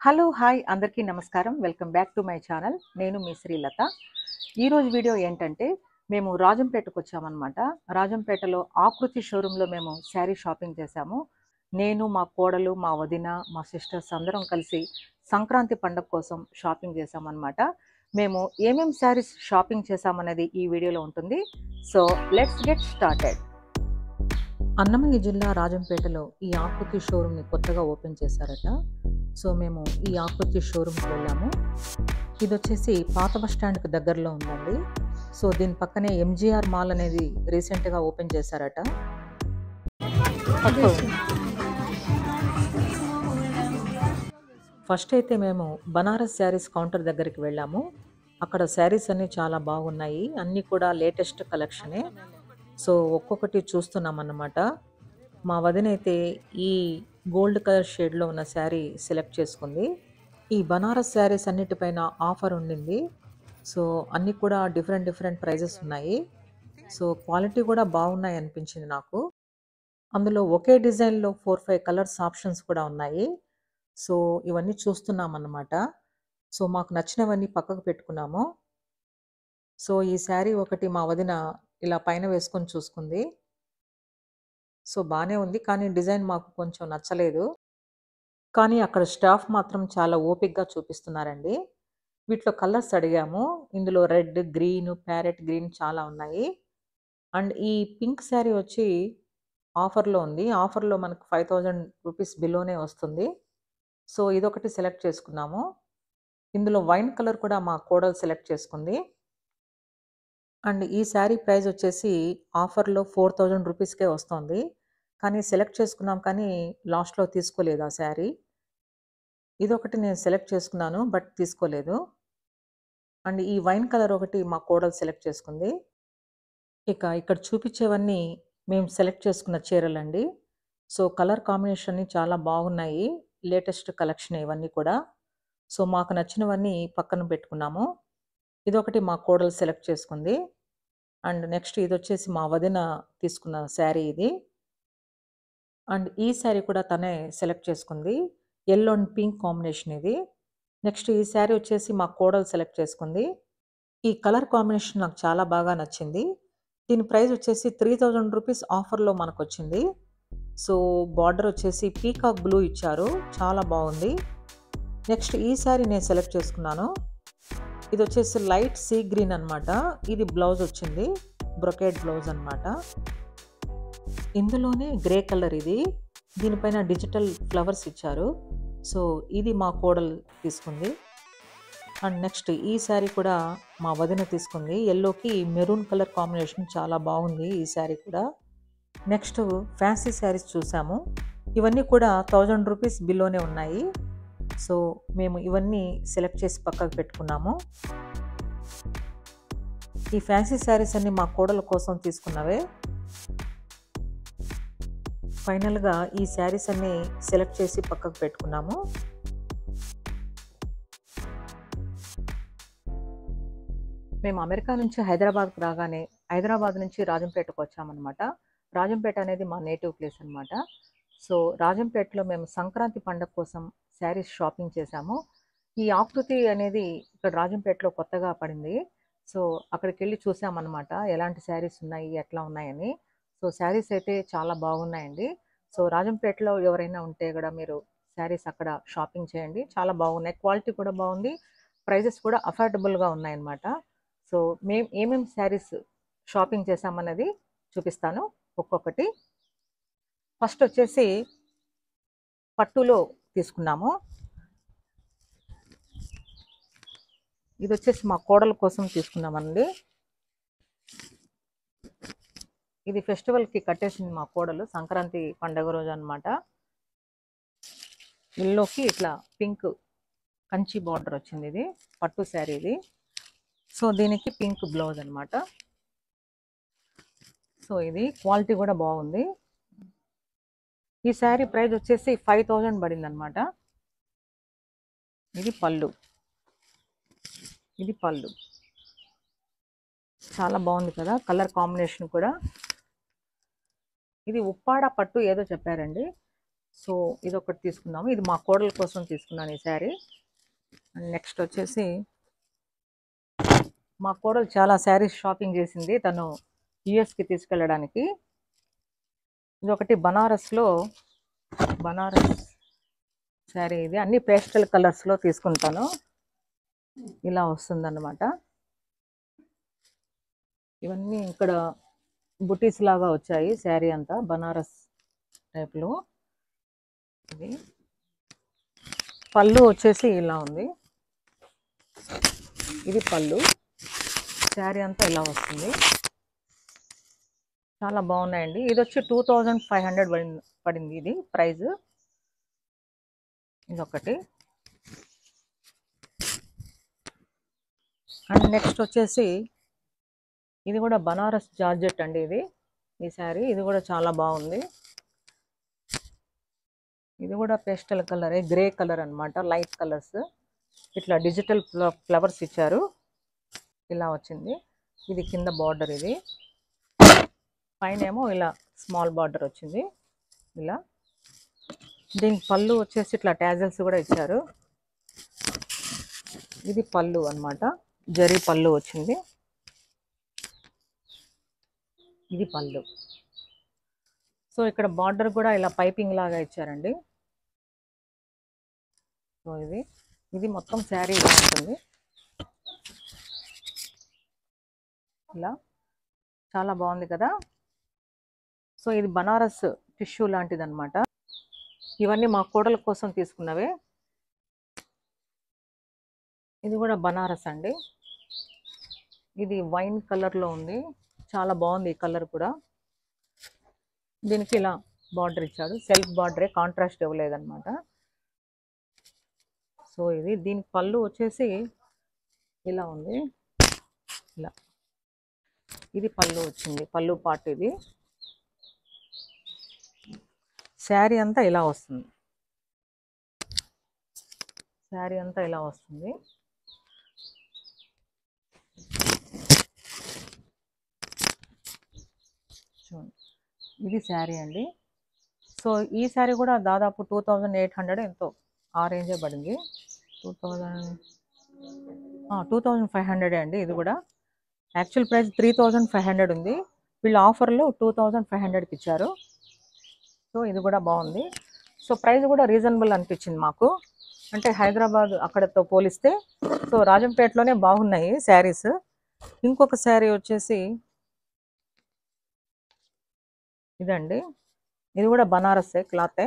Hello hi అందరికీ నమస్కారం. Welcome back to my channel. నేను మీ శ్రీలత. ఈరోజు వీడియో ఏంటంటే మేము రాజంపేటకు వచ్చామన్నమాట. రాజంపేటలో ఆకృతి షోరూంలో మేము శారీ షాపింగ్ చేశాము. నేను, మా కోడలు, మా వదిన, మా సిస్టర్స్ అందరం కలిసి సంక్రాంతి పండగ కోసం షాపింగ్ చేశామన్నమాట. మేము ఏమేం శారీస్ షాపింగ్ చేశామనేది ఈ వీడియోలో ఉంటుంది. So let's get started. Annamayya జిల్లా రాజంపేటలో ఈ ఆకృతి షోరూమ్ని కొత్తగా ఓపెన్ చేశారట. సో మేము ఈ ఆకృతి షోరూమ్కి వెళ్ళాము. ఇది వచ్చేసి పాత బస్ స్టాండ్కి దగ్గరలో ఉందండి. సో దీని పక్కనే ఎంజీఆర్ మాల్ అనేది రీసెంట్గా ఓపెన్ చేశారట. ఫస్ట్ అయితే మేము బనారస్ శారీస్ కౌంటర్ దగ్గరికి వెళ్ళాము. అక్కడ శారీస్ అన్నీ చాలా బాగున్నాయి, అన్నీ కూడా లేటెస్ట్ కలెక్షనే. సో ఒక్కొక్కటి చూస్తున్నాం అన్నమాట. మా వదిన అయితే ఈ గోల్డ్ కలర్ షేడ్లో ఉన్న శారీ సెలెక్ట్ చేసుకుంది. ఈ బనారస్ శారీస్ అన్నిటిపైన ఆఫర్ ఉండింది. సో అన్నీ కూడా డిఫరెంట్ ప్రైజెస్ ఉన్నాయి. సో క్వాలిటీ కూడా బాగున్నాయి అనిపించింది నాకు. అందులో ఒకే డిజైన్లో 4-5 కలర్స్ ఆప్షన్స్ కూడా ఉన్నాయి. సో ఇవన్నీ చూస్తున్నాం అన్నమాట. సో మాకు నచ్చినవన్నీ పక్కకు పెట్టుకున్నాము. సో ఈ శారీ ఒకటి మా వదిన ఇలా పైన వేసుకొని చూసుకుంది. సో బాగానే ఉంది, కానీ డిజైన్ మాకు కొంచెం నచ్చలేదు. కానీ అక్కడ స్టాఫ్ మాత్రం చాలా ఓపిక్గా చూపిస్తున్నారండి. వీటిలో కలర్స్ అడిగాము. ఇందులో రెడ్, గ్రీన్, ప్యారెట్ గ్రీన్ చాలా ఉన్నాయి. అండ్ ఈ పింక్ శారీ వచ్చి ఆఫర్లో ఉంది. ఆఫర్లో మనకు 5000 రూపీస్ బిలోనే వస్తుంది. సో ఇదొకటి సెలెక్ట్ చేసుకున్నాము. ఇందులో వైన్ కలర్ కూడా మా కోడలు సెలెక్ట్ చేసుకుంది. అండ్ ఈ శారీ ప్రైస్ వచ్చేసి ఆఫర్లో 4000 రూపీస్కే వస్తుంది. కానీ సెలెక్ట్ చేసుకున్నాం, కానీ లాస్ట్లో తీసుకోలేదు ఆ శారీ. ఇదొకటి నేను సెలెక్ట్ చేసుకున్నాను, బట్ తీసుకోలేదు. అండ్ ఈ వైన్ కలర్ ఒకటి మా కోడలు సెలెక్ట్ చేసుకుంది. ఇక ఇక్కడ చూపించేవన్నీ మేము సెలెక్ట్ చేసుకున్న చీరలండి. సో కలర్ కాంబినేషన్ చాలా బాగున్నాయి, లేటెస్ట్ కలెక్షన్ ఇవన్నీ కూడా. సో మాకు నచ్చినవన్నీ పక్కన పెట్టుకున్నాము. ఇదొకటి మా కోడలు సెలెక్ట్ చేసుకుంది. అండ్ నెక్స్ట్ ఇది వచ్చేసి మా వదిన తీసుకున్న శారీ ఇది. అండ్ ఈ శారీ కూడా తనే సెలెక్ట్ చేసుకుంది. యెల్లో అండ్ పింక్ కాంబినేషన్ ఇది. నెక్స్ట్ ఈ శారీ వచ్చేసి మా కోడలు సెలెక్ట్ చేసుకుంది. ఈ కలర్ కాంబినేషన్ నాకు చాలా బాగా నచ్చింది. దీని ప్రైస్ వచ్చేసి 3000 రూపీస్ ఆఫర్లో మనకు వచ్చింది. సో బార్డర్ వచ్చేసి పీకాక్ బ్లూ ఇచ్చారు, చాలా బాగుంది. నెక్స్ట్ ఈ శారీ నేను సెలెక్ట్ చేసుకున్నాను. ఇది వచ్చేసి లైట్ సీ గ్రీన్ అనమాట. ఇది బ్లౌజ్ వచ్చింది, బ్రొకేడ్ బ్లౌజ్ అనమాట. ఇందులోనే గ్రే కలర్ ఇది. దీనిపైన డిజిటల్ ఫ్లవర్స్ ఇచ్చారు. సో ఇది మా కోడలు తీసుకుంది. అండ్ నెక్స్ట్ ఈ శారీ కూడా మా వదిన తీసుకుంది. ఎల్లోకి మెరూన్ కలర్ కాంబినేషన్ చాలా బాగుంది ఈ శారీ కూడా. నెక్స్ట్ ఫ్యాన్సీ శారీస్ చూసాము. ఇవన్నీ కూడా 1000 రూపీస్ బిలోనే ఉన్నాయి. సో మేము ఇవన్నీ సెలెక్ట్ చేసి పక్కకు పెట్టుకున్నాము. ఈ ఫ్యాన్సీ శారీస్ అన్ని మా కోడల కోసం తీసుకున్నవే. ఫైనల్గా ఈ శారీస్ అన్ని సెలెక్ట్ చేసి పక్కకు పెట్టుకున్నాము. మేము అమెరికా నుంచి హైదరాబాద్కు రాగానే హైదరాబాద్ నుంచి రాజంపేటకు వచ్చామన్నమాట. రాజంపేట అనేది మా నేటివ్ ప్లేస్ అనమాట. సో రాజంపేటలో మేము సంక్రాంతి పండగ కోసం శారీస్ షాపింగ్ చేశాము. ఈ ఆకృతి అనేది ఇక్కడ రాజంపేటలో కొత్తగా పడింది. సో అక్కడికి వెళ్ళి చూసామన్నమాట, ఎలాంటి శారీస్ ఉన్నాయి, ఎట్లా ఉన్నాయని. సో శారీస్ అయితే చాలా బాగున్నాయండి. సో రాజంపేటలో ఎవరైనా ఉంటే కూడా మీరు శారీస్ అక్కడ షాపింగ్ చేయండి, చాలా బాగున్నాయి. క్వాలిటీ కూడా బాగుంది, ప్రైజెస్ కూడా అఫోర్డబుల్గా ఉన్నాయన్నమాట. సో మేము ఏమేమి శారీస్ షాపింగ్ చేసామన్నది చూపిస్తాను ఒక్కొక్కటి. ఫస్ట్ వచ్చేసి పట్టులో తీసుకున్నాము. ఇది వచ్చేసి మా కోడల కోసం తీసుకున్నామండి. ఇది ఫెస్టివల్కి కట్టేసింది మా కోడలు, సంక్రాంతి పండుగ రోజు అనమాట. ఇల్లోకి ఇట్లా పింక్ కంచి బార్డర్ వచ్చింది. ఇది పట్టు శారీ ఇది. సో దీనికి పింక్ బ్లౌజ్ అనమాట. సో ఇది క్వాలిటీ కూడా బాగుంది. ఈ శారీ ప్రైస్ వచ్చేసి 5000 పడింది అనమాట. ఇది పళ్ళు, ఇది పళ్ళు చాలా బాగుంది కదా, కలర్ కాంబినేషన్ కూడా. ఇది ఉప్పాడ పట్టు ఏదో చెప్పారండి. సో ఇదొకటి తీసుకున్నాము. ఇది మా కోడల కోసం తీసుకున్నాను ఈ శారీ. అండ్ నెక్స్ట్ వచ్చేసి మా కోడలు చాలా శారీస్ షాపింగ్ చేసింది తను యుఎస్కి తీసుకెళ్ళడానికి. ఇదొకటి బనారస్లో బనారస్ శారీ. ఇది అన్ని పేస్టల్ కలర్స్లో తీసుకుంటాను. ఇలా వస్తుందన్నమాట. ఇవన్నీ ఇక్కడ బుటీస్ లాగా వచ్చాయి. శారీ అంతా బనారస్ టైప్లో. ఇది పళ్ళు వచ్చేసి ఇలా ఉంది. ఇది పళ్ళు. శారీ అంతా ఇలా వస్తుంది. చాలా బాగున్నాయండి. ఇది వచ్చి 2500 పడింది ఇది ప్రైజ్. ఇదొకటి. అండ్ నెక్స్ట్ వచ్చేసి ఇది కూడా బనారస్ జార్జెట్ అండి. ఈ శారీ ఇది కూడా చాలా బాగుంది. ఇది కూడా పేస్టల్ కలరే, గ్రే కలర్ అనమాట. లైట్ కలర్స్ ఇట్లా డిజిటల్ ఫ్లవర్స్ ఇచ్చారు. ఇలా వచ్చింది. ఇది కింద బార్డర్. ఇది పైన ఏమో ఇలా స్మాల్ బార్డర్ వచ్చింది. ఇలా దీనికి పళ్ళు వచ్చేసి ఇట్లా ట్యాజల్స్ కూడా ఇచ్చారు. ఇది పళ్ళు అన్నమాట. జరీ పళ్ళు వచ్చింది. ఇది పళ్ళు. సో ఇక్కడ బార్డర్ కూడా ఇలా పైపింగ్ లాగా ఇచ్చారండి. సో ఇది మొత్తం శారీ ఇలా ఉంటుంది. ఇలా చాలా బాగుంది కదా. సో ఇది బనారస్ టిష్యూ లాంటిది అనమాట. ఇవన్నీ మా కోడల కోసం తీసుకున్నవే. ఇది కూడా బనారస్ అండి. ఇది వైన్ కలర్లో ఉంది. చాలా బాగుంది ఈ కలర్ కూడా. దీనికి ఇలా బార్డర్ ఇచ్చాడు. సెల్ఫ్ బార్డరే, కాంట్రాస్ట్ ఇవ్వలేదన్నమాట. సో దీనికి పళ్ళు వచ్చేసి ఇలా ఉంది. ఇలా ఇది పళ్ళు వచ్చింది. పళ్ళు పార్ట్ ఇది. శారీ అంతా ఇలా వస్తుంది. శారీ అంతా ఇలా వస్తుంది. చూడండి, ఇది శారీ అండి. సో ఈ శారీ కూడా దాదాపు 2800 ఎంతో ఆ రేంజే పడింది. 2500 అండి. ఇది కూడా యాక్చువల్ ప్రైస్ 3500 ఉంది. వీళ్ళు ఆఫర్లో 2500కి ఇచ్చారు. సో ఇది కూడా బాగుంది. సో ప్రైస్ కూడా రీజనబుల్ అనిపించింది మాకు. అంటే హైదరాబాద్ అక్కడతో పోలిస్తే సో రాజంపేటలోనే బాగున్నాయి శారీస్. ఇంకొక శారీ వచ్చేసి ఇదండి. ఇది కూడా బనారసే క్లాతే.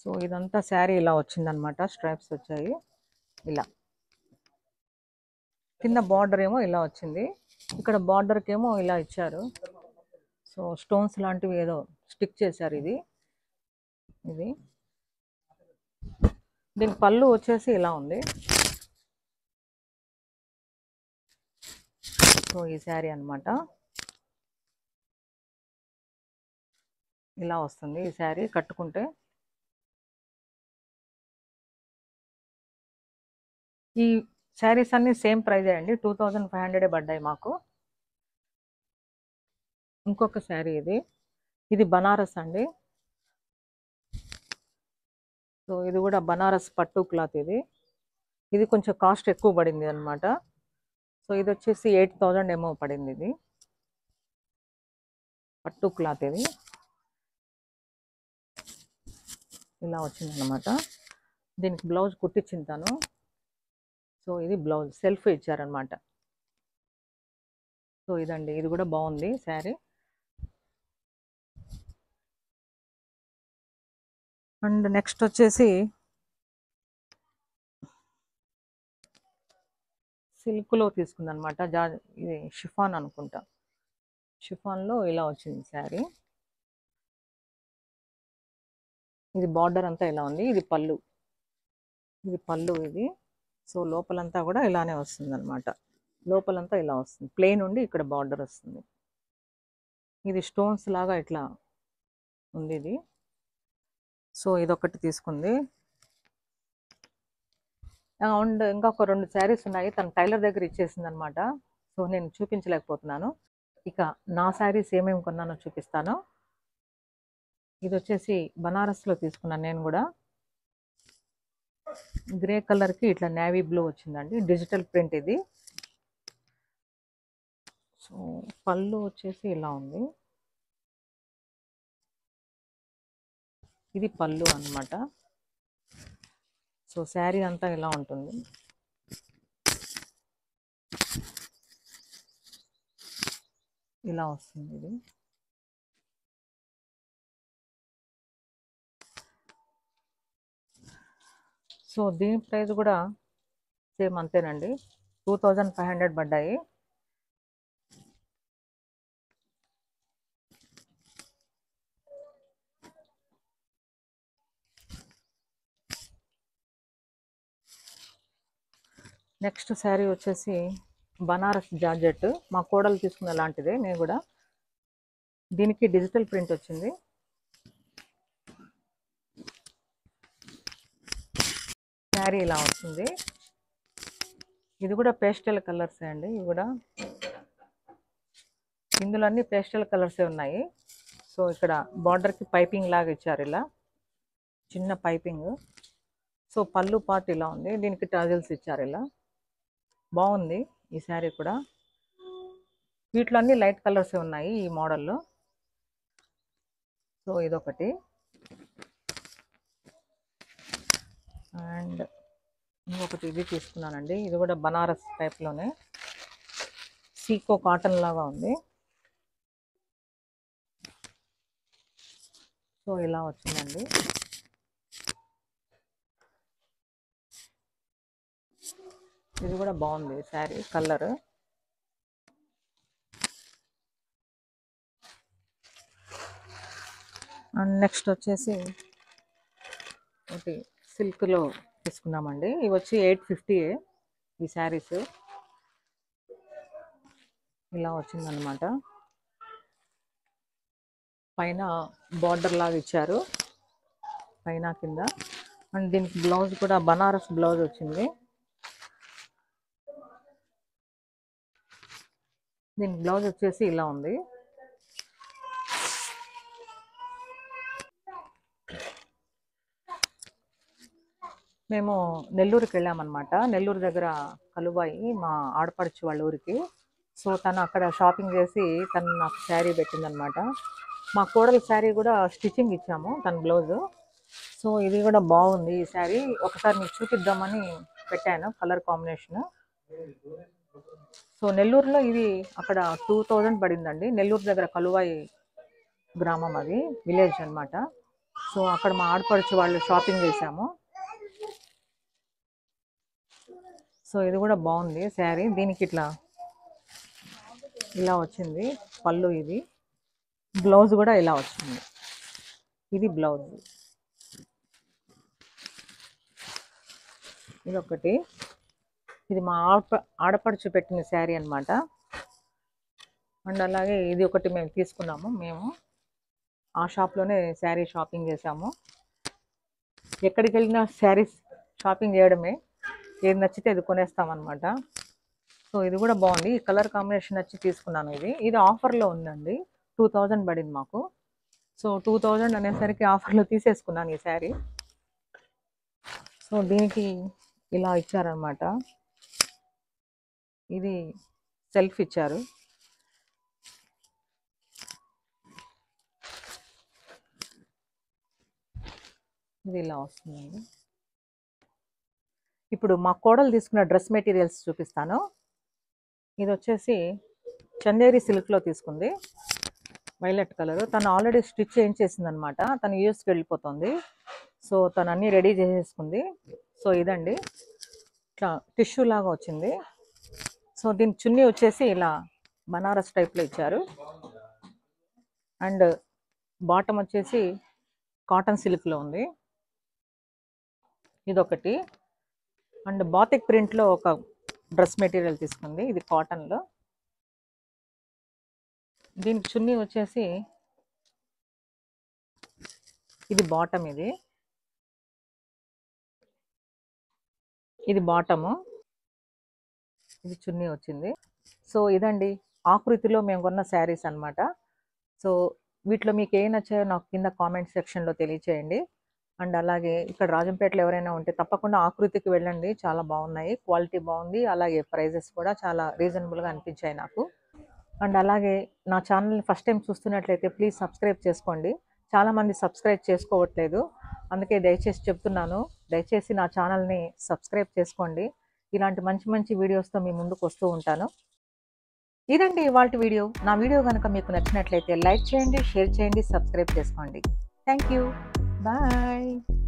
సో ఇదంతా శారీ ఇలా వచ్చిందనమాట. స్ట్రైప్స్ వచ్చాయి. ఇలా కింద బార్డర్ ఏమో ఇలా వచ్చింది. ఇక్కడ బార్డర్కి ఏమో ఇలా ఇచ్చారు. సో స్టోన్స్ లాంటివి ఏదో స్టిక్ చేశారు. ఇది దీని పళ్ళు వచ్చేసి ఇలా ఉంది. సో ఈ శారీ అనమాట ఇలా వస్తుంది. ఈ శారీ కట్టుకుంటే ఈ శారీస్ అన్ని సేమ్ ప్రైజే అండి. 2500 పడ్డాయి మాకు. ఇంకొక శారీ ఇది బనారస్ అండి. సో ఇది కూడా బనారస్ పట్టు క్లాత్. ఇది కొంచెం కాస్ట్ ఎక్కువ పడింది అనమాట. సో ఇది వచ్చేసి 8000 ఏమో పడింది. ఇది పట్టు క్లాత్. ఇది ఇలా వచ్చిందనమాట. దీనికి బ్లౌజ్ కుట్టించింతాను. సో ఇది బ్లౌజ్ సెల్ఫ్ ఇచ్చారనమాట. సో ఇదండి. ఇది కూడా బాగుంది శారీ. అండ్ నెక్స్ట్ వచ్చేసి సిల్క్లో తీసుకుందనమాట. ఇది షిఫాన్ అనుకుంటా. షిఫాన్లో ఇలా వచ్చింది శారీ. ఇది బార్డర్ అంతా ఇలా ఉంది. ఇది పళ్ళు. ఇది సో లోపలంతా కూడా ఇలానే వస్తుంది అనమాట. లోపలంతా ఇలా వస్తుంది. ప్లెయిన్ ఉండి ఇక్కడ బార్డర్ వస్తుంది. ఇది స్టోన్స్ లాగా ఇట్లా ఉంది. ఇది సో ఇదొకటి తీసుకుంది. అండ్ ఇంకా ఒక 2 శారీస్ ఉన్నాయి. తన టైలర్ దగ్గర ఇచ్చేసింది అనమాట. సో నేను చూపించలేకపోతున్నాను. ఇక నా శారీస్ ఏమేమి కొన్నానో చూపిస్తాను. ఇది వచ్చేసి బనారస్లో తీసుకున్నాను నేను కూడా. గ్రే కలర్కి ఇట్లా నేవీ బ్లూ వచ్చిందండి, డిజిటల్ ప్రింట్ ఇది. సో పళ్ళు వచ్చేసి ఇలా ఉంది, ఇది పళ్ళు అన్నమాట. సో శారీ అంతా ఇలా ఉంటుంది. ఇలా వస్తుంది ఇది. సో దీని ప్రైస్ కూడా సేమ్ అంతేనండి, 2500 పడ్డాయి. నెక్స్ట్ శారీ వచ్చేసి బనారస్ జార్జెట్, మా కోడలు తీసుకున్న లాంటిదే నేను కూడా. దీనికి డిజిటల్ ప్రింట్ వచ్చింది. శారీ ఇలా వస్తుంది. ఇది కూడా పేస్టల్ కలర్సే అండి, ఇవి కూడా ఇందులో అన్ని పేస్టల్ కలర్సే ఉన్నాయి. సో ఇక్కడ బార్డర్కి పైపింగ్ లాగా ఇచ్చారు, ఇలా చిన్న పైపింగ్. సో పళ్ళు పార్ట్ ఇలా ఉంది, దీనికి టాజిల్స్ ఇచ్చారు ఇలా. బాగుంది ఈ శారీ కూడా. వీటిలో అన్ని లైట్ కలర్సే ఉన్నాయి ఈ మోడల్లో. సో ఇదొకటి. అండ్ ఇంకొకటి ఇది తీసుకున్నానండి, ఇది కూడా బనారస్ టైప్లోనే, సీకో కాటన్ లాగా ఉంది. సో ఇలా వచ్చిందండి. ఇది కూడా బాగుంది శారీ కలర్. అండ్ నెక్స్ట్ వచ్చేసి ఒకటి సిల్క్లో తీసుకున్నామండి, ఇవి వచ్చి 850 ఈ శారీస్. ఇలా వచ్చిందనమాట, పైన బార్డర్ లాగా ఇచ్చారు పైన కింద. అండ్ దీనికి బ్లౌజ్ కూడా బనారస్ బ్లౌజ్ వచ్చింది. దీని బ్లౌజ్ వచ్చేసి ఇలా ఉంది. మేము నెల్లూరుకి వెళ్ళామన్నమాట, నెల్లూరు దగ్గర కలుబాయి మా ఆడపడుచు వాళ్ళ ఊరికి. సో తను అక్కడ షాపింగ్ చేసి తను నాకు శారీ పెట్టిందనమాట. మా కోడలి శారీ కూడా స్టిచ్చింగ్ ఇచ్చాము, తన బ్లౌజు. సో ఇది కూడా బాగుంది ఈ శారీ, ఒకసారి మీకు చూపిద్దామని పెట్టాను కలర్ కాంబినేషన్. సో నెల్లూరులో ఇది అక్కడ 2000 పడిందండి. నెల్లూరు దగ్గర కలువాయి గ్రామం, అది విలేజ్ అనమాట. సో అక్కడ మా ఆడపడుచు వాళ్ళు షాపింగ్ చేశాము. సో ఇది కూడా బాగుంది శారీ, దీనికి ఇట్లా ఇలా వచ్చింది పళ్ళు, ఇది బ్లౌజ్ కూడా ఇలా వచ్చింది, ఇది బ్లౌజ్. ఇదొకటి, ఇది మా ఆడపడుచు పెట్టిన శారీ అనమాట. అండ్ అలాగే ఇది ఒకటి మేము తీసుకున్నాము, మేము ఆ షాప్లోనే శారీ షాపింగ్ చేసాము. ఎక్కడికి వెళ్ళినా శారీస్ షాపింగ్ చేయడమే, ఏది నచ్చితే అది కొనేస్తామన్నమాట. సో ఇది కూడా బాగుంది, ఈ కలర్ కాంబినేషన్ నచ్చి తీసుకున్నాను. ఇది ఆఫర్లో ఉందండి, 2000 పడింది మాకు. సో 2000 అనేసరికి ఆఫర్లో తీసేసుకున్నాను ఈ శారీ. సో దీనికి ఇలా ఇచ్చారనమాట, ఇది సెల్ఫ్ ఇచ్చారు. ఇది ఇలా వస్తుందండి. ఇప్పుడు మా కోడలు తీసుకున్న డ్రెస్ మెటీరియల్స్ చూపిస్తాను. ఇది వచ్చేసి చందేరి సిల్క్లో తీసుకుంది, వైలెట్ కలర్. తను ఆల్రెడీ స్టిచ్ చేయించేసింది అనమాట, తను యూఎస్కి వెళ్ళిపోతుంది. సో తను అన్నీ రెడీ చేసేసుకుంది. సో ఇదండి, ఇట్లా టిష్యూ లాగా వచ్చింది. సో దీని చున్నీ వచ్చేసి ఇలా బనారస్ టైప్లో ఇచ్చారు. అండ్ బాటమ్ వచ్చేసి కాటన్ సిల్క్లో ఉంది, ఇదొకటి. అండ్ బాతిక్ ప్రింట్లో ఒక డ్రెస్ మెటీరియల్ తీసుకుంది, ఇది కాటన్లో. దీనికి చున్నీ వచ్చేసి ఇది బాటమ్, ఇది బాటము, ఇది చున్నీ వచ్చింది. సో ఇదండి ఆకృతిలో మేము కొన్న శారీస్ అనమాట. సో వీటిలో మీకు ఏ నచ్చాయో నాకు కింద కామెంట్ సెక్షన్‌లో తెలియచేయండి. అండ్ అలాగే ఇక్కడ రాజంపేటలో ఎవరైనా ఉంటే తప్పకుండా ఆకృతికి వెళ్ళండి. చాలా బాగున్నాయి. క్వాలిటీ బాగుంది. అలాగే ప్రైజెస్ కూడా చాలా రీజనబుల్‌గా అనిపించాయి నాకు. అండ్ అలాగే నా ఛానల్‌ని ఫస్ట్ టైం చూస్తున్నట్లయితే ప్లీజ్ సబ్స్క్రైబ్ చేసుకోండి. చాలామంది సబ్స్క్రైబ్ చేసుకోవట్లేదు. అందుకే దయచేసి చెప్తున్నాను. దయచేసి నా ఛానల్‌ని సబ్స్క్రైబ్ చేసుకోండి. ఇలాంటి మంచి మంచి వీడియోస్‌తో మీ ముందుకు వస్తూ ఉంటాను. ఇదండి ఇవాల్టి వీడియో. నా వీడియో గనుక మీకు నచ్చినట్లయితే లైక్ చేయండి, షేర్ చేయండి, సబ్స్క్రైబ్ చేసుకోండి. Thank you. బాయ్.